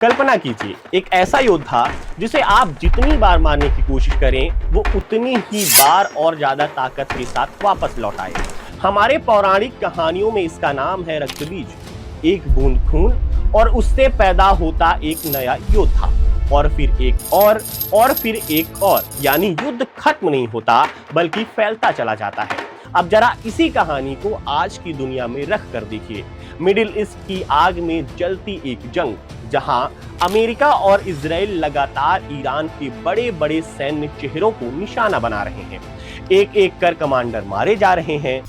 कल्पना कीजिए एक ऐसा योद्धा जिसे आप जितनी बार मारने की कोशिश करें वो उतनी ही बार और ज्यादा ताकत के साथ वापस लौट आए। हमारे पौराणिक कहानियों में इसका नाम है रक्तबीज। एक बूंद खून और उससे पैदा होता एक नया योद्धा, और फिर एक और फिर एक और, यानी युद्ध खत्म नहीं होता बल्कि फैलता चला जाता है। अब जरा इसी कहानी को आज की दुनिया में रख कर देखिए। मिडिल ईस्ट की आग में जलती एक जंग, जहां अमेरिका और इजराइल लगातार ईरान के बड़े बड़े सैन्य चेहरों को निशाना बना रहे हैं। एक एक कर कमांडर मारे जा रहे हैं,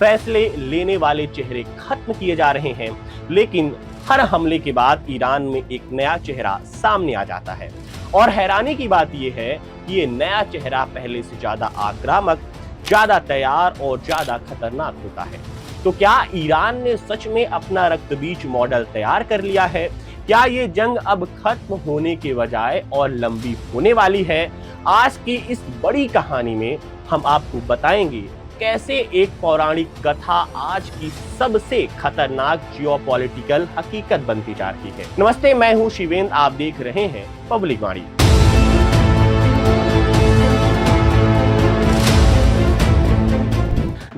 फैसले लेने वाले चेहरे खत्म किए जा रहे हैं। लेकिन हर हमले के बाद ईरान में एक नया चेहरा सामने आ जाता है, और हैरानी की बात यह है कि ये नया चेहरा पहले से ज्यादा आक्रामक, ज्यादा तैयार और ज्यादा खतरनाक होता है। तो क्या ईरान ने सच में अपना रक्तबीज मॉडल तैयार कर लिया है? क्या ये जंग अब खत्म होने के बजाय और लंबी होने वाली है? आज की इस बड़ी कहानी में हम आपको बताएंगे कैसे एक पौराणिक कथा आज की सबसे खतरनाक जियोपॉलिटिकल हकीकत बनती जा रही है। नमस्ते, मैं हूं शिवेंद्र, आप देख रहे हैं पब्लिक वाणी।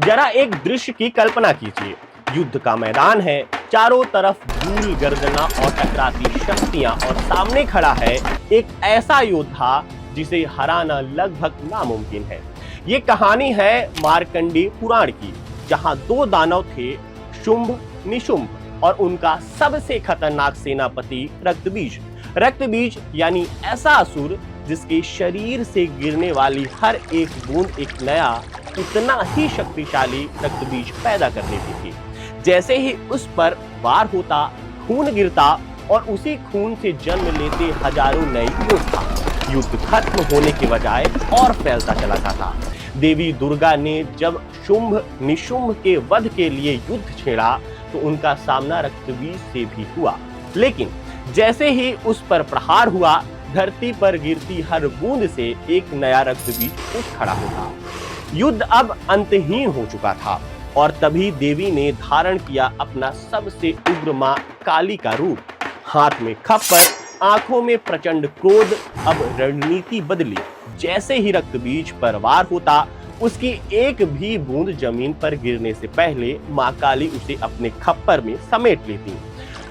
जरा एक दृश्य की कल्पना कीजिए। युद्ध का मैदान है, चारों तरफ धूल गर्जना और टकराती शक्तियां, और सामने खड़ा है एक ऐसा योद्धा जिसे हराना लगभग नामुमकिन है। ये कहानी है मार्कंडेय पुराण की, जहां दो दानव थे, शुंभ निशुंभ, और उनका सबसे खतरनाक सेनापति रक्तबीज यानी ऐसा असुर जिसके शरीर से गिरने वाली हर एक बूंद एक नया, उतना ही शक्तिशाली रक्तबीज पैदा कर देती थी। जैसे ही उस पर वार होता, खून गिरता, और उसी खून से जन्म लेते हजारों नए योद्धा। युद्ध खत्म होने के बजाय और फैलता चला जाता। देवी दुर्गा ने जब शुंभ निशुंभ के वध के लिए युद्ध छेड़ा तो उनका सामना रक्तबीज से भी हुआ। लेकिन जैसे ही उस पर प्रहार हुआ, धरती पर गिरती हर बूंद से एक नया रक्तबीज उठ खड़ा होता। युद्ध अब अंतहीन हो चुका था, और तभी देवी ने धारण किया अपना सबसे उग्र मां काली का रूप। हाथ में खप्पर, आंखों में प्रचंड क्रोध। अब रणनीति बदली। जैसे ही रक्तबीज पर वार होता, उसकी एक भी बूंद जमीन पर गिरने से पहले मां काली उसे अपने खप्पर में समेट लेती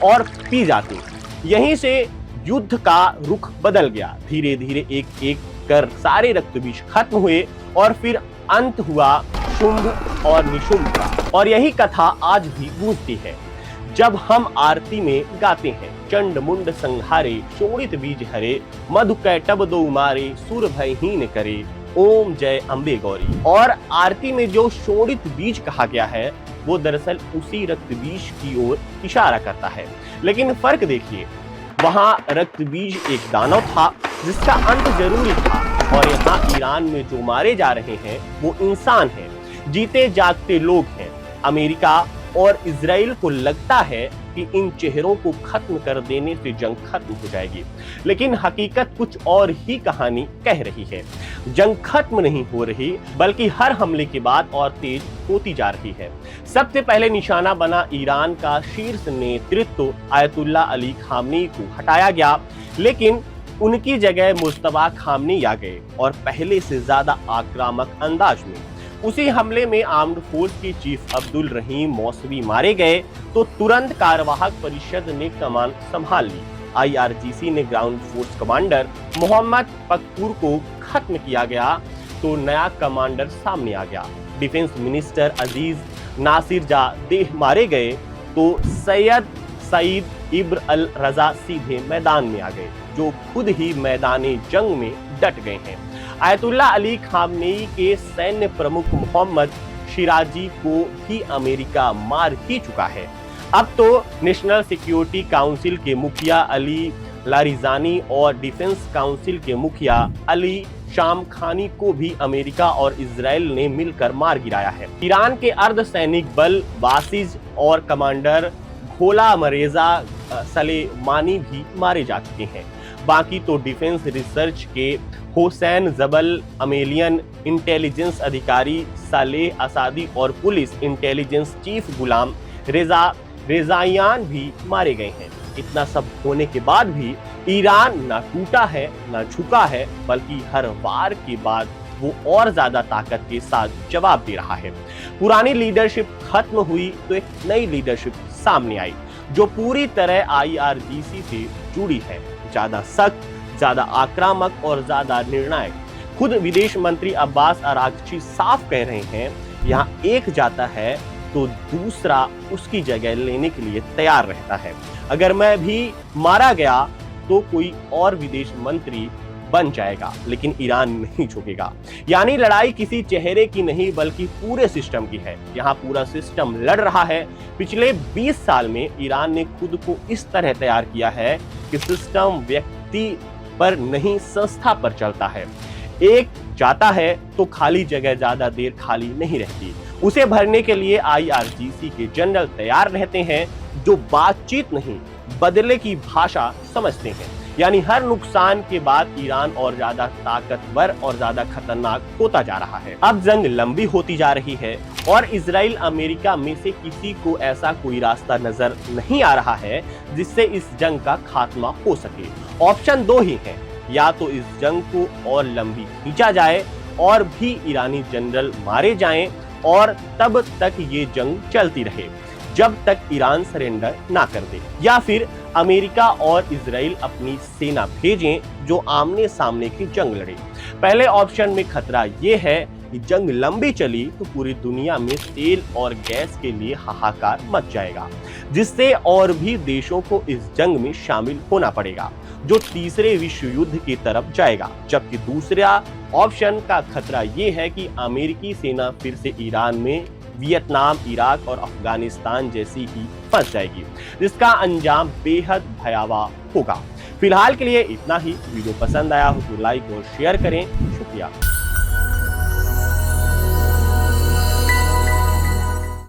और पी जाती। यहीं से युद्ध का रुख बदल गया। धीरे धीरे एक एक कर सारे रक्तबीज खत्म हुए, और फिर अंत हुआ शुंभ और निशुंभ का। और यही कथा आज भी गूंजती है जब हम आरती में गाते हैं, चंड मुंड संहारे, शोणित बीज हरे, मधु कैटब दो मारे, सुर भयहीन करे, ओम जय अम्बे गौरी। और आरती में जो शोणित बीज कहा गया है वो दरअसल उसी रक्तबीज की ओर इशारा करता है। लेकिन फर्क देखिए, वहां रक्तबीज एक दानव था जिसका अंत जरूरी था, और यहाँ ईरान में जो मारे जा रहे हैं वो इंसान हैं, जीते जागते लोग हैं। अमेरिका और इजराइल को लगता है कि इन चेहरों को खत्म कर देने से जंग खत्म हो जाएगी, लेकिन हकीकत कुछ और ही कहानी कह रही है। जंग खत्म नहीं हो रही, बल्कि हर हमले के बाद और तेज होती जा रही है। सबसे पहले निशाना बना ईरान का शीर्ष नेतृत्व आयतुल्ला अली खामनेई को हटाया गया, लेकिन उनकी जगह मुस्तफा खामनेई आ गए, और पहले से ज्यादा आक्रामक अंदाज में। उसी हमले में आर्म्ड फोर्स के चीफ अब्दुल रहीम मौसवी मारे गए तो तुरंत कार्यवाहक परिषद ने कमान संभाल ली। IRGC ने ग्राउंड फोर्स कमांडर मोहम्मद पकतूर को खत्म किया गया तो नया कमांडर सामने आ गया। डिफेंस मिनिस्टर अजीज नासिर जादेह मारे गए तो सैयद सईद इब्र अल रजा सीधे मैदान में आ गए, जो खुद ही मैदानी जंग में डट गए हैं। आयतुल्ला अली खामनेई के सैन्य प्रमुख मोहम्मद शिराजी को भी अमेरिका मार ही चुका है। अब तो नेशनल सिक्योरिटी काउंसिल के मुखिया अली लारिजानी और डिफेंस काउंसिल के मुखिया अली शामखानी को भी अमेरिका और इजराइल ने मिलकर मार गिराया है। ईरान के अर्धसैनिक बल बासिज और कमांडर घोला मरेजा सलेमानी भी मारे जा चुके हैं। बाकी तो डिफेंस रिसर्च के हुसैन जबल अमेलियन, इंटेलिजेंस अधिकारी सालेह असादी और पुलिस इंटेलिजेंस चीफ गुलाम रेजा रेज़ाइयान भी मारे गए हैं। इतना सब होने के बाद भी ईरान ना टूटा है ना झुका है, बल्कि हर वार के बाद वो और ज्यादा ताकत के साथ जवाब दे रहा है। पुरानी लीडरशिप खत्म हुई तो एक नई लीडरशिप सामने आई जो पूरी तरह IRGC से जुड़ी है, ज्यादा सख्त, ज्यादा आक्रामक और ज्यादा निर्णायक। खुद विदेश मंत्री अब्बास अरागची साफ कह रहे हैं, यहाँ एक जाता है तो दूसरा उसकी जगह लेने के लिए तैयार रहता है। अगर मैं भी मारा गया तो कोई और विदेश मंत्री बन जाएगा, लेकिन ईरान नहीं झुकेगा। यानी लड़ाई किसी चेहरे की नहीं बल्कि पूरे सिस्टम की है। यहाँ पूरा सिस्टम लड़ रहा है। पिछले 20 साल में ईरान ने खुद को इस तरह तैयार किया है कि सिस्टम व्यक्ति पर नहीं, संस्था पर चलता है। एक जाता है तो खाली जगह ज्यादा देर खाली नहीं रहती। उसे भरने के लिए IRGC के जनरल तैयार रहते हैं जो बातचीत नहीं, बदले की भाषा समझते हैं। यानी हर नुकसान के बाद ईरान और ज्यादा ताकतवर और ज्यादा खतरनाक होता जा रहा है। अब जंग लंबी होती जा रही है और इजराइल अमेरिका में से किसी को ऐसा कोई रास्ता नजर नहीं आ रहा है जिससे इस जंग का खात्मा हो सके। ऑप्शन 2 ही है, या तो इस जंग को और लंबी खींचा जाए और भी ईरानी जनरल मारे जाएं और तब तक ये जंग चलती रहे जब तक ईरान सरेंडर ना कर दे, या फिर अमेरिका और इजराइल अपनी सेना भेजें जो आमने सामने की जंग लड़े। पहले ऑप्शन में खतरा ये है कि जंग लंबी चली तो पूरी दुनिया में तेल और गैस के लिए हाहाकार मच जाएगा, जिससे और भी देशों को इस जंग में शामिल होना पड़ेगा जो तीसरे विश्व युद्ध की तरफ जाएगा। जबकि दूसरा ऑप्शन का खतरा ये है कि अमेरिकी सेना फिर से ईरान में वियतनाम, इराक और अफगानिस्तान जैसी ही फंस जाएगी, जिसका अंजाम बेहद भयावह होगा। फिलहाल के लिए इतना ही। वीडियो पसंद आया हो तो लाइक और शेयर करें। शुक्रिया।